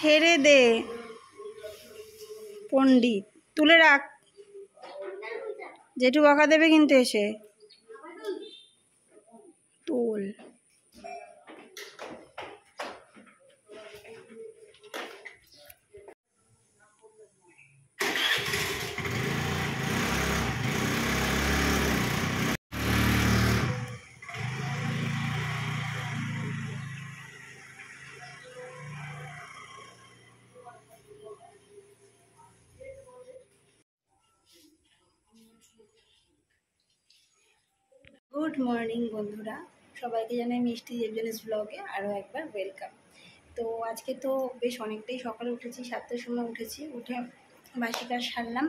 ছেড়ে দে পণ্ডিত, তুলে রাখ, জেঠু বকা দেবে কিন্তু এসে। তোল। গুড মর্নিং বন্ধুরা, সবাইকে জানাই মিষ্টি জেবজেনিস ব্লগে আরও একবার ওয়েলকাম। তো আজকে তো বেশ অনেকটাই সকালে উঠেছি, 7টার সময় উঠেছি। উঠে বাসি কাজ সারলাম,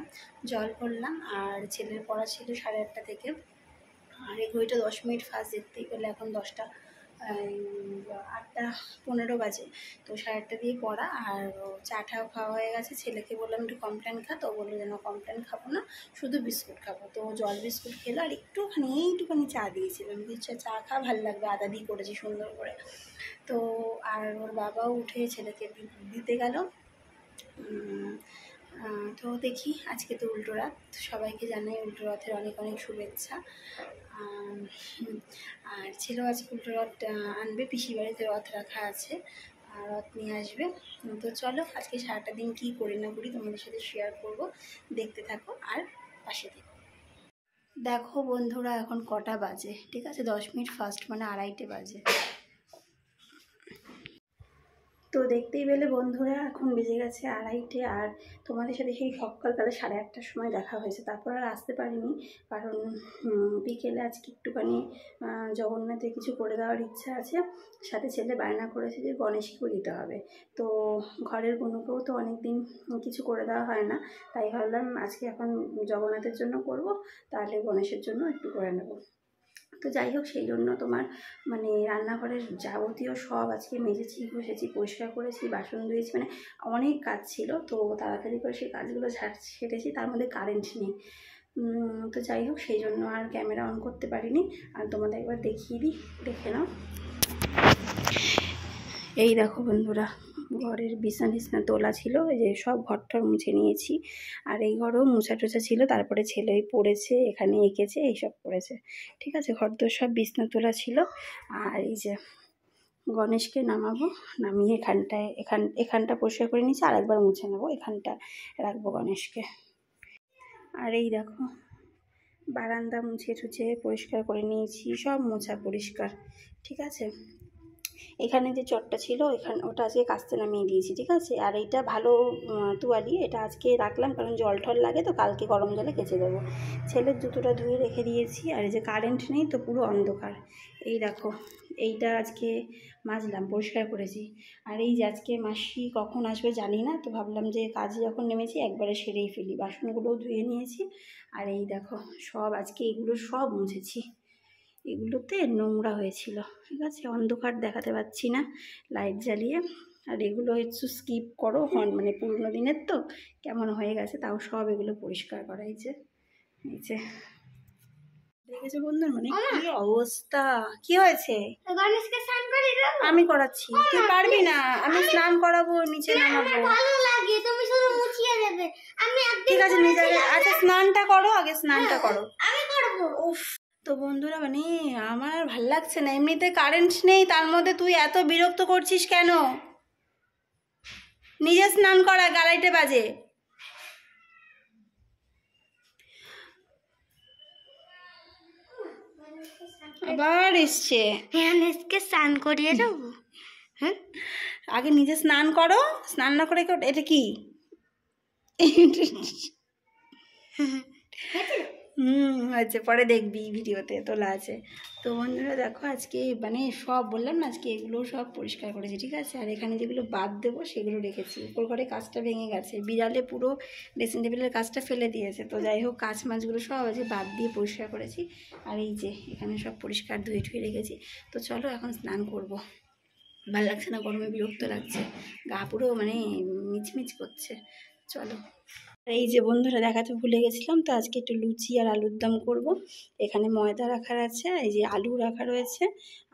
জল করলাম, আর ছেলের পড়া ছিল 8:30 থেকে। আর এই ঘড়িটা 10 মিনিট ফাস্ট দেখতেই পেলে এখন 8:15 বাজে। তো 8:30 দিয়ে পড়া, আর চাটাও খাওয়া হয়ে গেছে। ছেলেকে বললাম একটু কমপ্লেন খা, তো বললো যেন কমপ্লেন খাবো না, শুধু বিস্কুট খাবো। তো জল বিস্কুট খেলো, আর এইটুখানি চা দিয়েছিলাম। চা খা, ভালো লাগবে, আদা দিয়ে করেছি সুন্দর করে। তো আর ওর বাবাও উঠে ছেলেকে দিতে গেল। তো দেখি, আজকে তো উল্টো রথ, সবাইকে জানাই উল্টো রথের অনেক অনেক শুভেচ্ছা। আর ছেলেও আজকে উল্টো রথ আনবে, পিসির বাড়িতে রথ রাখা আছে, আর রথ নিয়ে আসবে। তো চলো, আজকে সারাটা দিন কী করি না করি তোমাদের সাথে শেয়ার করব, দেখতে থাকো আর পাশে থেকো। দেখো বন্ধুরা, এখন কটা বাজে, ঠিক আছে, 10 মিনিট ফাস্ট, মানে 2:30 বাজে। তো দেখতেই পেলে বন্ধুরা, এখন বেজে গেছে 2:30, আর তোমাদের সাথে সেই সকালবেলা 8:30টার সময় দেখা হয়েছে। তারপর আর আসতে পারিনি, কারণ বিকেলে আজকে একটুখানি জগন্নাথে কিছু করে দেওয়ার ইচ্ছা আছে। সাথে ছেলে বায়না করেছে যে গণেশকেও দিতে হবে। তো ঘরের বনুকেও তো অনেক দিন কিছু করে দেওয়া হয় না, তাই ভাবলাম আজকে এখন জগন্নাথের জন্য করব, তাহলে গণেশের জন্য একটু করে নেব। তো যাই হোক, সেই জন্য তোমার মানে রান্নাঘরের যাবতীয় সব আজকে মেজেছি, ঘষেছি, পরিষ্কার করেছি, বাসন ধুয়েছি, মানে অনেক কাজ ছিল। তো তাড়াতাড়ি করে সেই কাজগুলো সেরেছি, তার মধ্যে কারেন্ট নেই। তো যাই হোক, সেই জন্য আর ক্যামেরা অন করতে পারিনি। আর তোমাদের একবার দেখিয়ে দিই, দেখে নাও। এই দেখো বন্ধুরা, ঘরের বিছানা তোলা ছিল, এই যে সব ঘরটা মুছে নিয়েছি। আর এই ঘরেও মোছা টোছা ছিল, তারপরে ছেলেই পড়েছে, এখানে এঁকেছে, এইসব করেছে, ঠিক আছে। ঘর তো সব বিছানা তোলা ছিল। আর এই যে গণেশকে নামাবো, নামিয়ে এখানটা পরিষ্কার করে নিয়েছি, আর একবার মুছে নেবো, এখানটা রাখবো গণেশকে। আর এই দেখো, বারান্দা মুছে টুছে পরিষ্কার করে নিয়েছি, সব মোছা পরিষ্কার, ঠিক আছে। এখানে যে চটটা ছিল, ওটা আজকে কাচতে নামিয়ে দিয়েছি, ঠিক আছে। আর এইটা ভালো তুয়ালি, এটা আজকে রাখলাম, কারণ জল টল লাগে, তো কালকে গরম জলে কেচে দেবো। ছেলের জুতোটা ধুয়ে রেখে দিয়েছি। আর এই যে কারেন্ট নেই, তো পুরো অন্ধকার। এই দেখো, এইটা আজকে মাজলাম, পরিষ্কার করেছি। আর এই যে আজকে মাসি কখন আসবে জানি না, তো ভাবলাম যে কাজে যখন নেমেছি একবারে সেরেই ফেলি। বাসনগুলোও ধুয়ে নিয়েছি। আর এই দেখো, সব আজকে এগুলো সব মুছেছি, এগুলোতে নোংরা হয়েছিল, ঠিক আছে। অন্ধকার দেখাতে পাচ্ছি না লাইট জ্বালিয়ে। আর এগুলো একটু স্কিপ করো, মানে পুরনো দিনের তো কেমন হয়ে গেছে, তাও সব এগুলো পরিষ্কার করা। এই যে দেখেছো বন্ধু, মানে কি অবস্থা, কি হয়েছে? আমি করাচ্ছি, তুই পারবি না, আমি স্নান করাবো, নিচে নামাবো, ঠিক আছে নিজে। আচ্ছা স্নানটা করো, আগে স্নানটা করো। উফ, তো বন্ধুরা, মানে আমার ভাল লাগছে না, এমনিতে কারেন্ট নেই, তার মধ্যে তুই এত বিরক্ত করছিস কেন? নিজে স্নান করা, 2:30 বাজে। আবার এসছে, স্নান করিয়ে দেবো। হ্যাঁ, আগে নিজে স্নান করো, স্নান না করে এটা কি? হয়েছে, পরে দেখবি, ভিডিওতে তোলা আছে। তো বন্ধুরা দেখো, আজকে মানে সব বললাম না, আজকে এগুলো সব পরিষ্কার করেছি, ঠিক আছে। আর এখানে যেগুলো বাদ দেবো সেগুলো রেখেছি। উপর ঘরে কাজটা ভেঙে গেছে, বিড়ালে পুরো ড্রেসিং টেবিলের কাজটা ফেলে দিয়েছে। তো যাই হোক, কাজ মাছগুলো সব আজকে বাদ দিয়ে পরিষ্কার করেছি। আর এই যে এখানে সব পরিষ্কার ধুয়ে ঠুয়ে রেখেছি। তো চলো এখন স্নান করবো, ভালো লাগছে না, গরমে বিরক্ত লাগছে, গা পুরো মানে মিচমিচ করছে। চলো। এই যে বন্ধুরা, দেখাতে ভুলে গেছিলাম, তো আজকে একটু লুচি আর আলুর দম করব। এখানে ময়দা রাখা আছে, এই যে আলু রাখা রয়েছে,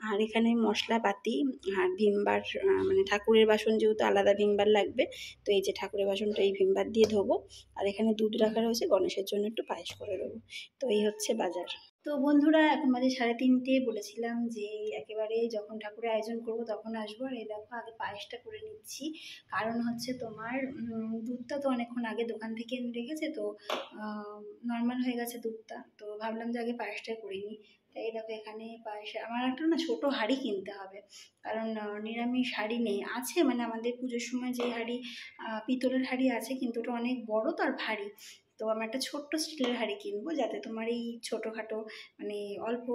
আর এখানে মশলাপাতি আর ভিমবার, মানে ঠাকুরের বাসন যেহেতু আলাদা ভিমবার লাগবে, তো এই যে ঠাকুরের বাসনটা এই ভিমবার দিয়ে ধোবো। আর এখানে দুধ রাখা রয়েছে, গণেশের জন্য একটু পায়েস করে দেবো। তো এই হচ্ছে বাজার। তো বন্ধুরা, এখন বাজে 3:30। বলেছিলাম যে একেবারে যখন ঠাকুরের আয়োজন করব তখন আসবো। আর এই দেখো, আগে পায়েসটা করে নিচ্ছি। কারণ হচ্ছে তোমার দুধটা তো অনেকক্ষণ আগে দোকান থেকে এনে রেখেছে, তো নর্মাল হয়ে গেছে দুধটা, তো ভাবলাম যে আগে পায়েসটা করে নিই। তাই দেখো, এখানে পায়েস, আমার একটা না ছোটো হাঁড়ি কিনতে হবে, কারণ নিরামিষ হাঁড়ি নেই। আছে মানে আমাদের পুজোর সময় যে হাঁড়ি, পিতলের হাঁড়ি আছে, কিন্তু ওটা অনেক বড় তো আর ভারী। তো আমি একটা ছোট্ট স্টিলের হাঁড়ি কিনবো, যাতে তোমার এই ছোটোখাটো মানে অল্প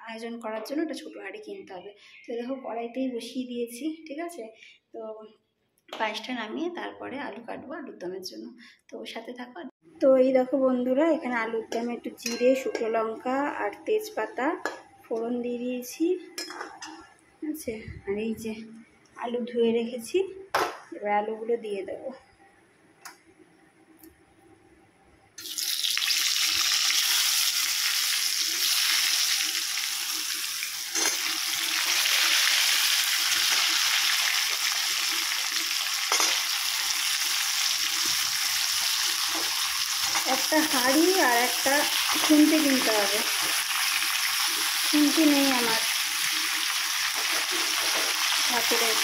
আয়োজন করার জন্য একটা ছোটো হাঁড়ি কিনতে হবে। তো দেখো, কড়াইতেই বসিয়ে দিয়েছি, ঠিক আছে। তো পায়েসটা নামিয়ে তারপরে আলু কাটবো আলুর দমের জন্য, তো সাথে থাকো। তো এই দেখো বন্ধুরা, এখানে আলুর দমে একটু জিরে, শুকনো লঙ্কা আর তেজপাতা ফোড়ন দিয়ে দিয়েছি, ঠিক আছে। আর এই যে আলু ধুয়ে রেখেছি, এবার আলুগুলো দিয়ে দেবো। একটা হাঁড়ি আর একটা খুন্তি কিনতে হবে, খুন্তি নেই আমার ঠাকুরের।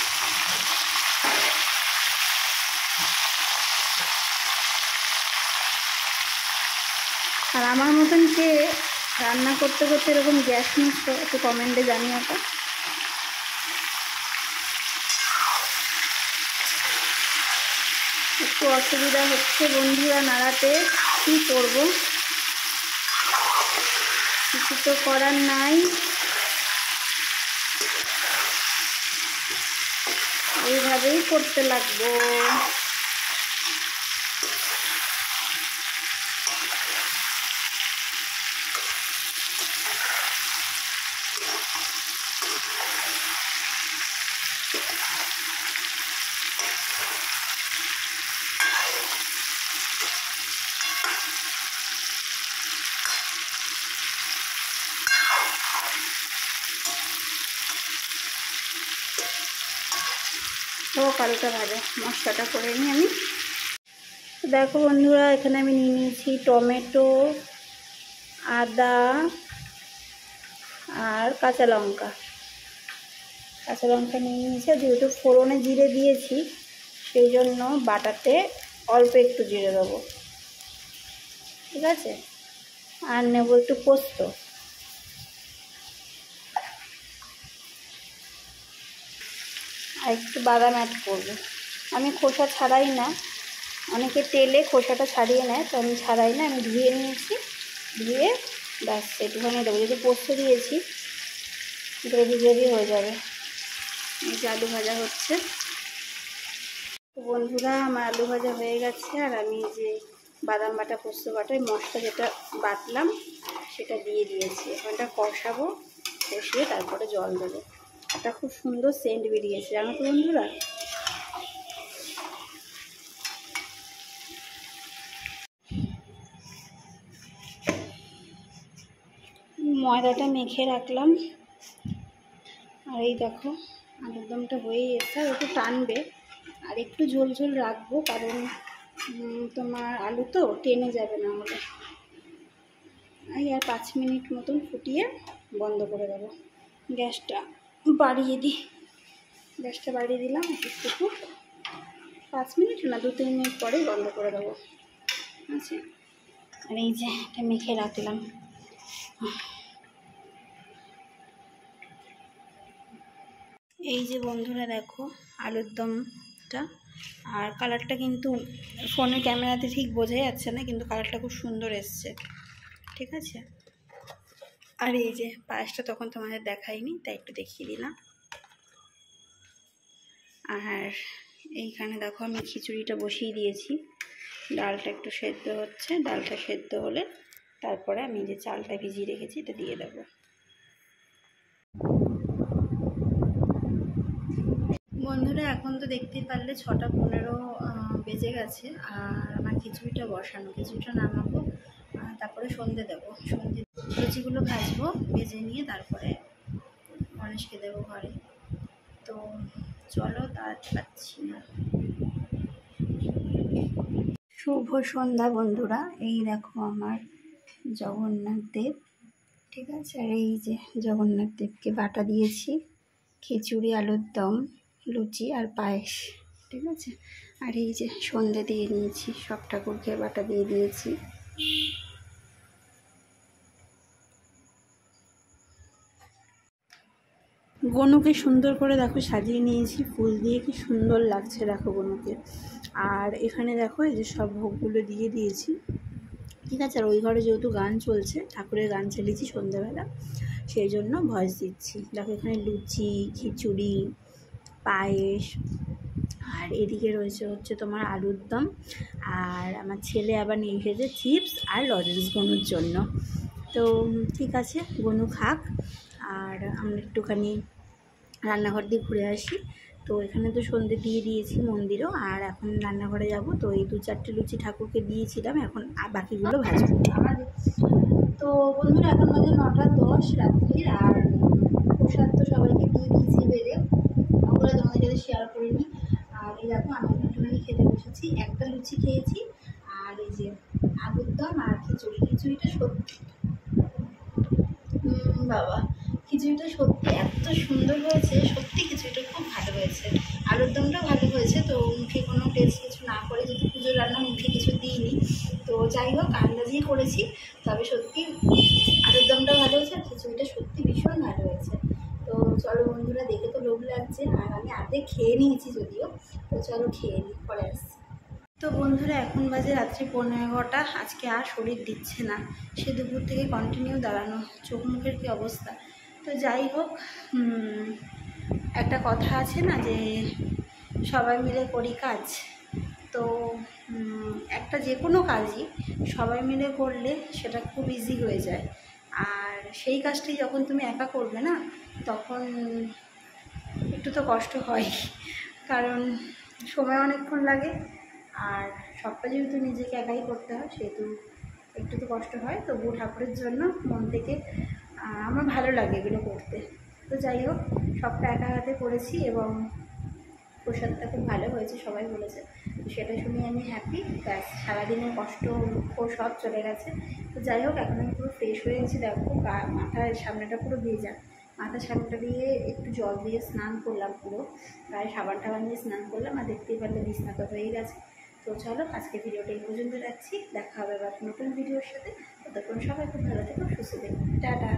আর আমার মতন কে রান্না করতে করতে এরকম গ্যাস মিস একটু কমেন্টে জানিও তো। একটু অসুবিধা হচ্ছে বন্ধুরা নাড়াতে, কী করব, কিছু তো করার নাই। এইভাবেই করতে লাগবো। হোক আলুটা ভাজা, মশলাটা করে নিই আমি। দেখো বন্ধুরা, এখানে আমি নিয়ে নিয়েছি টমেটো, আদা আর কাঁচা লঙ্কা। কাঁচা লঙ্কা নিয়ে নিয়েছি, যেহেতু ফোড়নে জিরে দিয়েছি সেই জন্য বাটাতে অল্প একটু জিরে দেবো, ঠিক আছে। আর নেব একটু পোস্ত, আর একটু বাদাম অ্যাড করবো। আমি খোসা ছাড়াই না, অনেকে তেলে খোসাটা ছাড়িয়ে নেয়, তো আমি ছাড়াই না, আমি ধুয়ে নিয়েছি। ধুয়ে ব্যাস একটুখানি দেবো, যেহেতু পোস্ত দিয়েছি গ্রেভি গ্রেভি হয়ে যাবে। এই যে আলু ভাজা হচ্ছে। তো বন্ধুরা, আমার আলু ভাজা হয়ে গেছে, আর আমি যে বাদাম বাটা, পোস্ত বাটা, মশলা যেটা বাটলাম সেটা দিয়ে দিয়েছি। এখানটা কষাবো, কষিয়ে তারপরে জল দেবো। এটা খুব সুন্দর সেন্ট বেরিয়েছে, জানো তো বন্ধুরা। ময়দাটা মেখে রাখলাম, আর এই দেখো আলুর দমটা হয়ে এসে একটু টানবে, আর একটু ঝোল ঝোল রাখবো, কারণ তোমার আলু তো টেনে যাবে না হলে। এই আর 5 মিনিট মতন ফুটিয়ে বন্ধ করে দেবো। গ্যাসটা বাড়িয়ে দিই, গ্যাসটা বাড়িয়ে দিলাম একটু, 5 মিনিট না 2-3 মিনিট পরেই বন্ধ করে দেবো, আচ্ছা। আর এই যে এটা মেখে রাখলাম। এই যে বন্ধুরা দেখো আলুর দমটা, আর কালারটা কিন্তু ফোনের ক্যামেরাতে ঠিক বোঝা যাচ্ছে না, কিন্তু কালারটা খুব সুন্দর এসছে, ঠিক আছে। আর এই যে পায়েসটা তখন তোমাদের দেখাইনি, তাই একটু দেখিয়ে দিলাম। আর এইখানে দেখো আমি খিচুড়িটা বসিয়ে দিয়েছি, ডালটা একটু সেদ্ধ হচ্ছে, ডালটা সেদ্ধ হলে তারপরে আমি যে চালটা ভিজিয়ে রেখেছি এটা দিয়ে দেবো। বন্ধুরা, এখন তো দেখতেই পারলে 6টা 15 বেজে গেছে আর আমার খিচুড়িটা বসানো, খিচুড়িটা নামাবো, তারপরে সন্ধে দেবো। সন্ধে লুচিগুলো ভাজবো, ভেজে নিয়ে তারপরে গণেশকে দেবো ঘরে। তো চলো, তাড়াতাড়ি পাচ্ছি না। শুভ সন্ধ্যা বন্ধুরা। এই দেখো আমার জগন্নাথ দেব, ঠিক আছে। আর এই যে জগন্নাথ দেবকে বাটা দিয়েছি, খিচুড়ি, আলুর দম, লুচি আর পায়েস, ঠিক আছে। আর এই যে সন্ধে দিয়ে নিয়েছি, সব ঠাকুরকে বাটা দিয়ে দিয়েছি। গনুকে সুন্দর করে দেখো সাজিয়ে নিয়েছি ফুল দিয়ে, কি সুন্দর লাগছে দেখো গনুকে। আর এখানে দেখো এই যে সব ভোগগুলো দিয়ে দিয়েছি, ঠিক আছে। আর ওই ঘরে যেহেতু গান চলছে, ঠাকুরের গান চালিয়েছি সন্ধ্যাবেলা, সেই জন্য ভয়েস দিচ্ছি। দেখো এখানে লুচি, খিচুড়ি, পায়েস, আর এদিকে রয়েছে হচ্ছে তোমার আলুর দম। আর আমার ছেলে আবার নিয়ে এসেছে চিপস আর লজেন্স গনুর জন্য। তো ঠিক আছে, গনু খাক, আর আমরা একটুখানি রান্নাঘর দিয়ে ঘুরে আসি। তো এখানে তো সন্ধে দিয়ে দিয়েছি মন্দিরেও, আর এখন রান্নাঘরে যাব। তো এই 2-4টে লুচি ঠাকুরকে দিয়েছিলাম, এখন বাকিগুলো ভাজবো। তো বন্ধুরা এখন বাজে 9:10 রাত্রির, আর প্রসাদ তো সবাইকে দিয়ে দিয়েছি বেড়ে, ওগুলো তোমাদের সাথে শেয়ার করিনি। আর এই দেখো আমি একটুখানি খেতে বসেছি, একটা লুচি খেয়েছি, আর এই যে আলুর দম আর খিচুড়ি। খিচুড়িটা সত্যি বাবা, খিচুড়িটা সত্যি এত সুন্দর হয়েছে, সত্যি খিচুড়িটা খুব ভালো হয়েছে। আলুর দমটাও ভালো হয়েছে। তো মুখে কোনো টেস্ট কিছু না করে, যেহেতু পুজোর রান্না মুখে কিছু দিইনি, তো যাই হোক আন্দাজেই করেছি। তবে সত্যি আলুর দমটা ভালো হয়েছে, আর খিচুড়িটা সত্যি ভীষণ ভালো হয়েছে। তো চলো বন্ধুরা, দেখে তো লোভ লাগছে, আর আমি আগে খেয়ে নিয়েছি যদিও। তো চলো খেয়ে নিই, পরে আসছি। তো বন্ধুরা এখন বাজে রাত্রি 11:15। আজকে আর শরীর দিচ্ছে না, সে দুপুর থেকে কন্টিনিউ দাঁড়ানো, চোখ মুখের কী অবস্থা। তো যাই হোক, একটা কথা আছে না যে সবাই মিলে করি কাজ। তো একটা যে কোনো কাজই সবাই মিলে করলে সেটা খুব ইজি হয়ে যায়। আর সেই কাজটি যখন তুমি একা করবে না, তখন একটু তো কষ্ট হয়, কারণ সময় অনেকক্ষণ লাগে, আর সবটা যেহেতু নিজেকে একাই করতে হয়, সেহেতু একটু তো কষ্ট হয়। তবু ঠাকুরের জন্য মন থেকে আমার ভালো লাগে এগুলো করতে। তো যাই হোক, সবটা একা হাতে করেছি, এবং প্রসাদটা খুব ভালো হয়েছে সবাই বলেছে। তো সেটা শুনে আমি হ্যাপি। ব্যাস, সারাদিনের কষ্ট দুঃখ সব চলে গেছে। তো যাই হোক, এখন আমি পুরো ফ্রেশ হয়ে গেছি। দেখো মাথার সামনেটা পুরো ভেজা, মাথার সামনেটা দিয়ে একটু জল দিয়ে স্নান করলাম, পুরো গায়ে সাবান টাবান দিয়ে স্নান করলাম, আর দেখতেই পারলে বিছনা তো হয়ে গেছে। তো চলো, আজকে ভিডিওটা এই পর্যন্ত রাখছি, দেখা হবে আবার নতুন ভিডিওর সাথে। ততক্ষণ সবাই খুব ভালো থেকো, সুস্থ থেকো, টাটা।